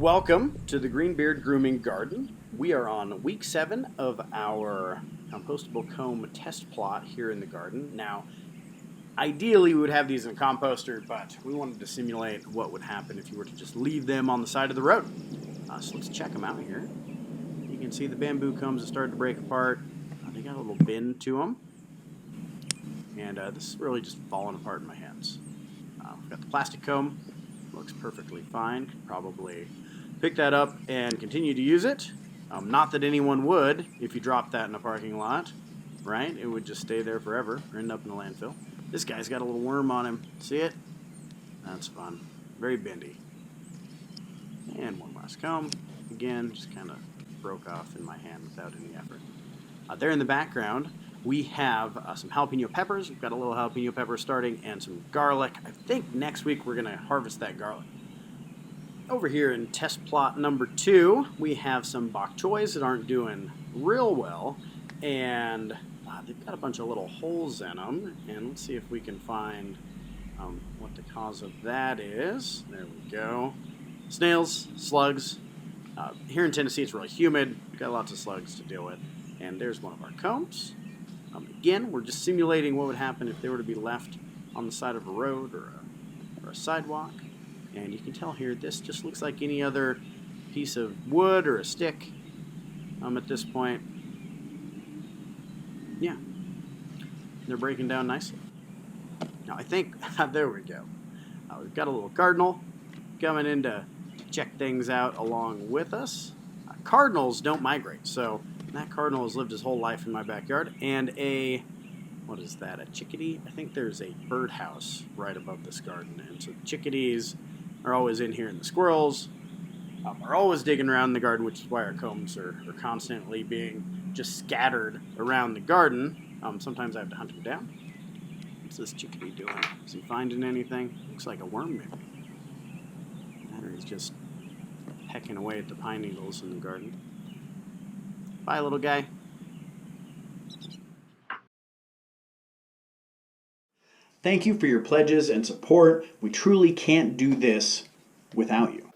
Welcome to the Greenbeard Grooming Garden. We are on week 7 of our compostable comb test plot here in the garden. Now, ideally we would have these in a composter, but we wanted to simulate what would happen if you were to just leave them on the side of the road. So let's check them out here. You can see the bamboo combs have started to break apart. They got a little bend to them. And this is really just falling apart in my hands. We've got the plastic comb. Looks perfectly fine. Could probably pick that up and continue to use it. Not that anyone would if you dropped that in a parking lot, right? It would just stay there forever or end up in the landfill. This guy's got a little worm on him. See it? That's fun. Very bendy. And one last comb. Again, just kind of broke off in my hand without any effort. There in the background, we have some jalapeno peppers. We've got a little jalapeno pepper starting and some garlic. I think next week we're going to harvest that garlic. Over here in test plot number 2, we have some bok choys that aren't doing real well. And they've got a bunch of little holes in them. And let's see if we can find what the cause of that is. There we go. Snails, slugs. Here in Tennessee it's really humid. We've got lots of slugs to deal with. And there's one of our combs. Again, we're just simulating what would happen if they were to be left on the side of a road or a sidewalk. And you can tell here, this just looks like any other piece of wood or a stick at this point. Yeah, they're breaking down nicely. Now I think, there we go. We've got a little cardinal coming in to check things out along with us. Cardinals don't migrate, so that cardinal has lived his whole life in my backyard. And what is that, a chickadee? I think there's a birdhouse right above this garden. And so the chickadees are always in here, and the squirrels are always digging around in the garden, which is why our combs are constantly being just scattered around the garden. Sometimes I have to hunt him down. What's this chickadee doing? Is he finding anything? Looks like a worm, maybe. Or he's just pecking away at the pine needles in the garden. Bye, little guy. Thank you for your pledges and support. We truly can't do this without you.